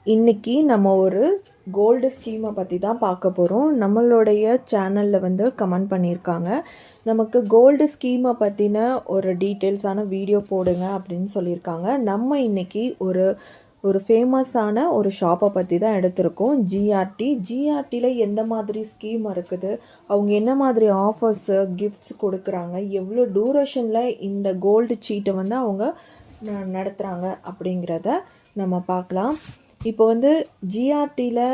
இன்னைக்கு நம்ம ஒரு கோல்டு ஸ்கீமை பற்றி தான் பார்க்க போகிறோம். நம்மளுடைய சேனலில் வந்து கமெண்ட் பண்ணியிருக்காங்க, நமக்கு கோல்டு ஸ்கீமை பற்றின ஒரு டீட்டெயில்ஸான வீடியோ போடுங்க அப்படின்னு சொல்லியிருக்காங்க. நம்ம இன்னைக்கு ஒரு ஃபேமஸான ஒரு ஷாப்பை பற்றி தான் எடுத்திருக்கோம், ஜிஆர்டியில் எந்த மாதிரி ஸ்கீம் இருக்குது, அவங்க என்ன மாதிரி ஆஃபர்ஸு கிஃப்ட்ஸ் கொடுக்குறாங்க, எவ்வளோ டூரேஷனில் இந்த கோல்டு சீட்டை வந்து அவங்க நடத்துகிறாங்க அப்படிங்கிறத நம்ம பார்க்கலாம். இப்போ வந்து ஜிஆர்டியில்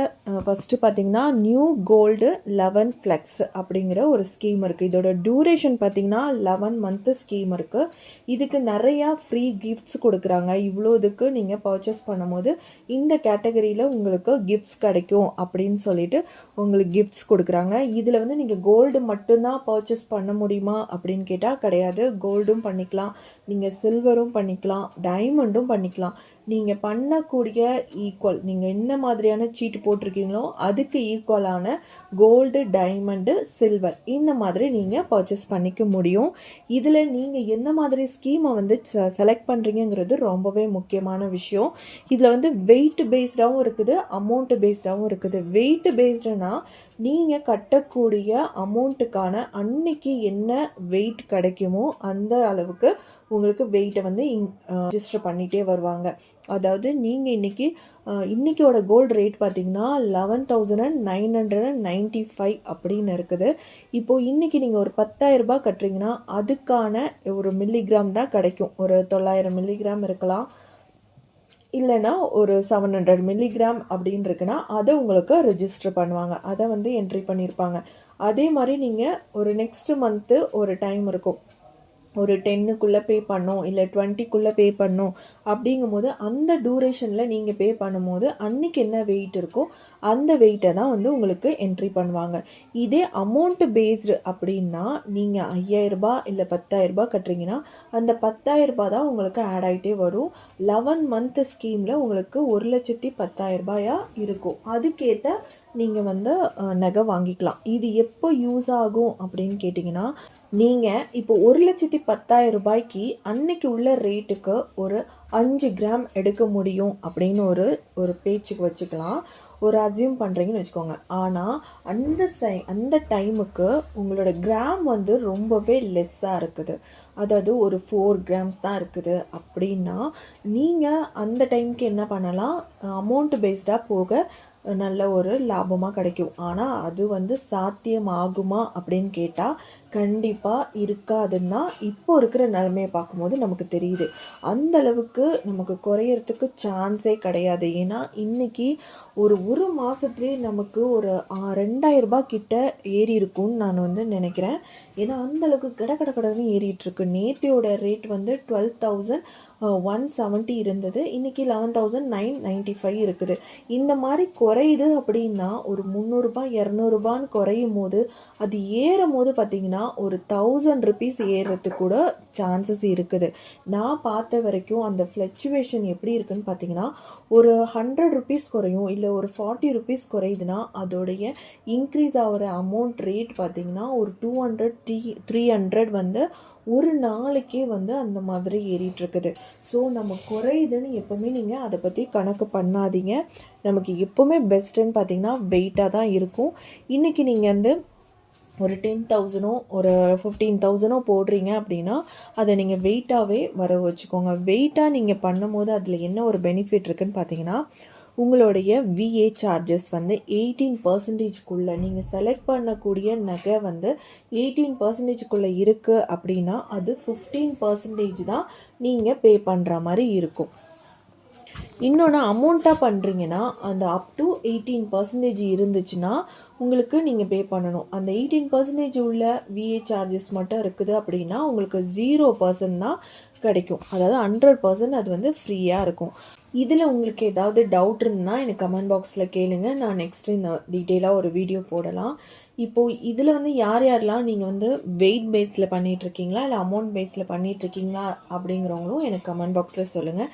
ஃபஸ்ட்டு பார்த்திங்கன்னா நியூ கோல்டு 11 ஃப்ளெக்ஸ் அப்படிங்கிற ஒரு ஸ்கீம் இருக்குது. இதோட டியூரேஷன் பார்த்திங்கன்னா 11 மந்த்து ஸ்கீம் இருக்குது. இதுக்கு நிறையா ஃப்ரீ கிஃப்ட்ஸ் கொடுக்குறாங்க. இவ்வளோ இதுக்கு நீங்கள் பர்ச்சேஸ் பண்ணும்போது இந்த கேட்டகரியில் உங்களுக்கு கிஃப்ட்ஸ் கிடைக்கும் அப்படின்னு சொல்லிட்டு உங்களுக்கு கிஃப்ட்ஸ் கொடுக்குறாங்க. இதில் வந்து நீங்கள் கோல்டு மட்டும்தான் பர்ச்சேஸ் பண்ண முடியுமா அப்படின்னு கேட்டால் கிடையாது. கோல்டும் பண்ணிக்கலாம், நீங்கள் சில்வரும் பண்ணிக்கலாம், டைமண்டும் பண்ணிக்கலாம். நீங்கள் பண்ணக்கூடிய ஈக்குவல், நீங்கள் என்ன மாதிரியான சீட்டு போட்டிருக்கீங்களோ அதுக்கு ஈக்குவலான கோல்டு, டைமண்டு, சில்வர் இந்த மாதிரி நீங்கள் பர்ச்சேஸ் பண்ணிக்க முடியும். இதில் நீங்கள் எந்த மாதிரி ஸ்கீமை வந்து செலக்ட் பண்ணுறீங்கிறது ரொம்பவே முக்கியமான விஷயம். இதில் வந்து வெயிட் பேஸ்டாகவும் இருக்குது, அமௌண்ட்டு பேஸ்டாகவும் இருக்குது. வெயிட் பேஸ்டுனா நீங்கள் கட்டக்கூடிய அமௌண்ட்டுக்கான அன்னைக்கு என்ன வெயிட் கிடைக்குமோ அந்த அளவுக்கு உங்களுக்கு வெயிட்டை வந்து ரெஜிஸ்டர் பண்ணிகிட்டே வருவாங்க. அதாவது நீங்கள் இன்றைக்கியோட கோல்டு ரேட் பார்த்திங்கன்னா 11,995 அப்படின்னு இருக்குது. இப்போது இன்றைக்கி நீங்கள் ஒரு 10,000 ரூபாய் கட்டுறீங்கன்னா அதுக்கான ஒரு மில்லிகிராம் தான் கிடைக்கும். ஒரு 900 மில்லிகிராம் இருக்கலாம், இல்லைன்னா ஒரு 700 மில்லிகிராம் அப்படின்னு இருக்குன்னா அதை உங்களுக்கு ரெஜிஸ்டர் பண்ணுவாங்க, அதை வந்து என்ட்ரி பண்ணியிருப்பாங்க. அதே மாதிரி நீங்கள் ஒரு நெக்ஸ்ட் மந்த்து ஒரு டைம் இருக்கும், ஒரு 10க்குள்ளே பே பண்ணோம் இல்லை 20க்குள்ளே பே பண்ணோம் அப்படிங்கும்போது அந்த டூரேஷனில் நீங்கள் பே பண்ணும்போது அன்றைக்கி என்ன வெயிட் இருக்கோ அந்த வெயிட்டை தான் வந்து உங்களுக்கு என்ட்ரி பண்ணுவாங்க. இதே அமௌண்ட்டு பேஸ்டு அப்படின்னா நீங்கள் 5,000 ரூபாய் இல்லை 10,000 ரூபாய் கட்டுறீங்கன்னா அந்த 10,000 ரூபாய் தான் உங்களுக்கு ஆட் ஆகிட்டே வரும். 11 மந்த்து ஸ்கீமில் உங்களுக்கு 1,10,000 ரூபாயா இருக்கும். அதுக்கேற்ற நீங்கள் வந்து நகை வாங்கிக்கலாம். இது எப்போ யூஸ் ஆகும் அப்படின்னு கேட்டிங்கன்னா, நீங்கள் இப்போ 1,10,000 ரூபாய்க்கு அன்னைக்கு உள்ள ரேட்டுக்கு ஒரு 5 கிராம் எடுக்க முடியும் அப்படின்னு ஒரு பேச்சுக்கு வச்சுக்கலாம். ஒரு அசியூம் பண்ணுறீங்கன்னு வச்சுக்கோங்க. ஆனால் அந்த டைமுக்கு உங்களோட கிராம் வந்து ரொம்பவே லெஸ்ஸாக இருக்குது, அதாவது ஒரு 4 கிராம்ஸ் தான் இருக்குது அப்படின்னா நீங்கள் அந்த டைமுக்கு என்ன பண்ணலாம், அமௌண்ட் பேஸ்டாக போக நல்ல ஒரு லாபமாக கிடைக்கும். ஆனால் அது வந்து சாத்தியம் ஆகுமா அப்படின்னு கேட்டால் கண்டிப்பாக இருக்காதுன்னா இப்போ இருக்கிற நிலைமையை பார்க்கும்போது நமக்கு தெரியுது. அந்த அளவுக்கு நமக்கு குறையறதுக்கு சான்ஸே கிடையாது. ஏன்னா இன்றைக்கி ஒரு மாதத்துலேயே நமக்கு ஒரு 2,000 ரூபாய் கிட்ட ஏறி இருக்கும்னு நான் வந்து நினைக்கிறேன். ஏன்னா அந்தளவுக்கு கடன்னு ஏறிட்டுருக்கு. நேத்தியோட ரேட் வந்து 12,170 இருந்தது, இன்றைக்கி 11,995 இருக்குது. இந்த மாதிரி குறையுது அப்படின்னா ஒரு 300 ரூபாய் 200 ரூபான்னு குறையும் போது அது ஏறும் போது பார்த்திங்கன்னா ஒரு 1,000 ருபீஸ் ஏறுறதுக்கு கூட சான்சஸ் இருக்குது. நான் பார்த்த வரைக்கும் அந்த ஃப்ளக்சுவேஷன் எப்படி இருக்குன்னு பார்த்தீங்கன்னா, ஒரு 100 ருபீஸ் குறையும் இல்லை ஒரு 40 ருபீஸ் குறையுதுன்னா அதோடைய இன்க்ரீஸ் ஆகிற அமௌண்ட் ரேட் பார்த்திங்கன்னா ஒரு 200 300 வந்து ஒரு நாளைக்கே வந்து அந்த மாதிரி ஏறிட்டுருக்குது. ஸோ நம்ம குறையுதுன்னு எப்போவுமே நீங்கள் அதை பற்றி கணக்கு பண்ணாதீங்க. நமக்கு எப்போவுமே பெஸ்ட்டுன்னு பார்த்திங்கன்னா வெயிட்டாக தான் இருக்கும். இன்றைக்கி நீங்கள் வந்து ஒரு 10,000 ஒரு 15,000 போடுறீங்க அப்படின்னா அதை நீங்கள் வெயிட்டாகவே வர வச்சுக்கோங்க. வெயிட்டாக நீங்கள் பண்ணும்போது அதில் என்ன ஒரு பெனிஃபிட் இருக்குதுன்னு பார்த்தீங்கன்னா, உங்களுடைய விஏ சார்ஜஸ் வந்து 18%, நீங்கள் செலக்ட் பண்ணக்கூடிய நகை வந்து 18% இருக்குது அப்படின்னா அது 15% தான் நீங்கள் பே பண்ணுற மாதிரி இருக்கும். இன்னொன்று அமௌண்ட்டாக பண்ணுறீங்கன்னா அந்த அப் டு 18% இருந்துச்சுன்னா உங்களுக்கு நீங்கள் பே பண்ணணும். அந்த 18% உள்ள விஏ சார்ஜஸ் மட்டும் இருக்குது அப்படின்னா உங்களுக்கு 0% தான் கிடைக்கும். அதாவது 100% அது வந்து ஃப்ரீயாக இருக்கும். இதில் உங்களுக்கு ஏதாவது டவுட் இருந்ததுன்னா எனக்கு கமெண்ட் பாக்ஸில் கேளுங்க, நான் நெக்ஸ்ட்டு இந்த டீட்டெயிலாக ஒரு வீடியோ போடலாம். இப்போது இதில் வந்து யாரெல்லாம் நீங்கள் வந்து வெயிட் பேஸில் பண்ணிகிட்ருக்கீங்களா இல்லை அமௌண்ட் பேஸில் பண்ணிகிட்ருக்கீங்களா அப்படிங்கிறவங்களும் எனக்கு கமெண்ட் பாக்ஸில் சொல்லுங்கள்.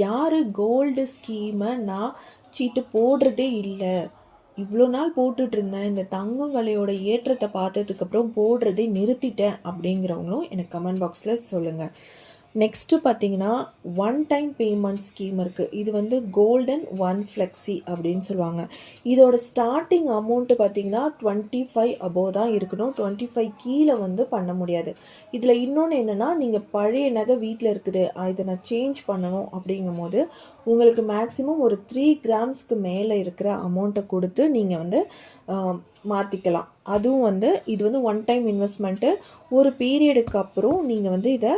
யார் கோல்டு ஸ்கீமை நான் சீட்டு போடுறதே இல்லை, இவ்வளோ நாள் போட்டுட்ருந்தேன், இந்த தங்கம் விலையோட ஏற்றத்தை பார்த்ததுக்கப்புறம் போடுறதே நிறுத்திட்டேன் அப்படிங்கிறவங்களும் எனக்கு கமெண்ட் பாக்ஸில் சொல்லுங்கள். நெக்ஸ்ட்டு பார்த்தீங்கன்னா ஒன் டைம் பேமெண்ட் ஸ்கீம் இருக்குது. இது வந்து கோல்டன் ஒன் ஃப்ளெக்ஸி அப்படின்னு சொல்லுவாங்க. இதோட ஸ்டார்டிங் அமௌண்ட்டு பார்த்தீங்கன்னா 25 அபோவ் தான் இருக்கணும். 25 கீழே வந்து பண்ண முடியாது. இதில் இன்னொன்று என்னென்னா, நீங்கள் பழைய நகை வீட்டில் இருக்குது, இதை நான் சேஞ்ச் பண்ணணும் அப்படிங்கும் போது உங்களுக்கு மேக்ஸிமம் ஒரு 3 கிராம்ஸ்க்கு மேலே இருக்கிற அமௌண்ட்டை கொடுத்து நீங்கள் வந்து மாற்றிக்கலாம். அதுவும் வந்து இது வந்து ஒன் டைம் இன்வெஸ்ட்மெண்ட்டு. ஒரு பீரியடுக்கு அப்புறம் நீங்கள் வந்து இதை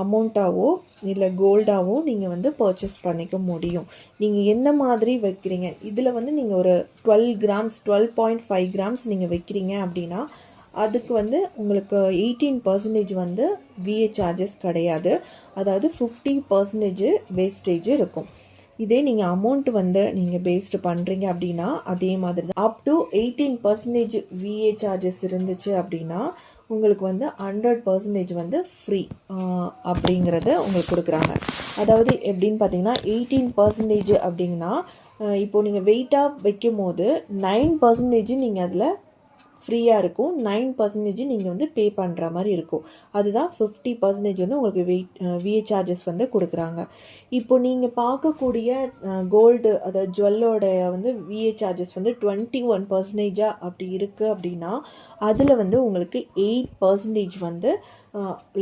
அமௌண்ட்டாவோ இல்லை கோல்டாவோ நீங்கள் வந்து பர்ச்சேஸ் பண்ணிக்க முடியும். நீங்கள் எந்த மாதிரி வைக்கிறீங்க, இதில் வந்து நீங்கள் ஒரு 12 கிராம்ஸ் 12.5 கிராம்ஸ் நீங்கள் வைக்கிறீங்க அப்படின்னா அதுக்கு வந்து உங்களுக்கு 18% வந்து விஏ சார்ஜஸ் கிடையாது. அதாவது 50% வேஸ்டேஜ் இருக்கும். இதே நீங்கள் அமௌண்ட் வந்து நீங்கள் பேஸ்டு பண்ணுறீங்க அப்படின்னா அதே மாதிரி தான். அப் டு 18% விஏ சார்ஜஸ் இருந்துச்சு அப்படின்னா உங்களுக்கு வந்து 100% வந்து ஃப்ரீ அப்படிங்கிறத உங்களுக்கு கொடுக்குறாங்க. அதாவது எப்படின்னு பார்த்தீங்கன்னா 18% அப்படின்னா இப்போது நீங்கள் வெயிட்டாக வைக்கும் போது 9% நீங்கள் அதில் ஃப்ரீயாக இருக்கும். 9% நீங்கள் வந்து பே பண்ணுற மாதிரி இருக்கும். அதுதான் 50% வந்து உங்களுக்கு விஏ சார்ஜஸ் வந்து கொடுக்குறாங்க. இப்போ நீங்கள் பார்க்கக்கூடிய கோல்டு அதாவது ஜுவல்லோடைய வந்து விஏ சார்ஜஸ் வந்து 21% அப்படி இருக்குது அப்படின்னா அதில் வந்து உங்களுக்கு 8% வந்து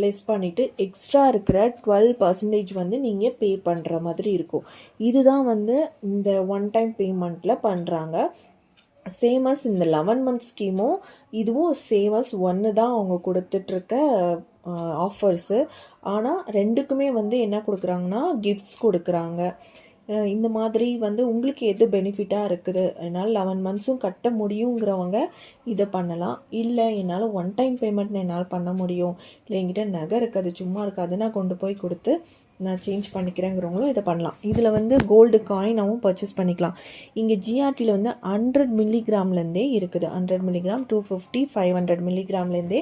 லெஸ் பண்ணிவிட்டு எக்ஸ்ட்ரா இருக்கிற 12% வந்து நீங்கள் பே பண்ணுற மாதிரி இருக்கும். இதுதான் வந்து இந்த ஒன் டைம் பேமெண்ட்டில் பண்ணுறாங்க. சேமஸ் இந்த 11 மந்த் ஸ்கீமும் இதுவும் சேமஸ் ஒன்று தான் அவங்க கொடுத்துட்ருக்க ஆஃபர்ஸு. ஆனால் ரெண்டுக்குமே வந்து என்ன கொடுக்குறாங்கன்னா கிஃப்ட்ஸ் கொடுக்குறாங்க. இந்த மாதிரி வந்து உங்களுக்கு எது பெனிஃபிட்டாக இருக்குது, என்னால் 11 மந்த்ஸும் கட்ட முடியுங்கிறவங்க இதை பண்ணலாம். இல்லை என்னால் ஒன் டைம் பேமெண்ட் என்னால் பண்ண முடியும், இல்லை என்கிட்ட நகை இருக்காது சும்மா இருக்காது நான் கொண்டு போய் கொடுத்து நான் சேஞ்ச் பண்ணிக்கிறேங்கிறவங்களும் இதை பண்ணலாம். இதில் வந்து கோல்டு காயினாகவும் பர்ச்சேஸ் பண்ணிக்கலாம். இங்கே ஜிஆர்டியில் வந்து 100 மில்லிகிராம்லேருந்தே இருக்குது. 100 மில்லிகிராம் 250 500 மில்லிகிராம்லேருந்தே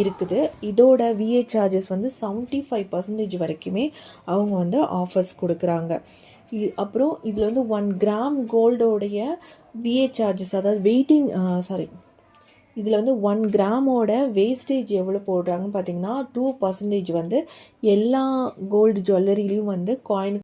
இருக்குது. இதோட விஏ சார்ஜஸ் வந்து 75% வரைக்குமே அவங்க வந்து ஆஃபர்ஸ் கொடுக்குறாங்க. அப்புறம் இதில் வந்து 1 கிராம் கோல்டோடைய விஏ சார்ஜஸ் அதாவது இதில் வந்து 1 கிராமோட வேஸ்டேஜ் எவ்வளோ போடுறாங்கன்னு பார்த்தீங்கன்னா 2% வந்து எல்லா கோல்டு ஜுவல்லரிலையும் வந்து காயின்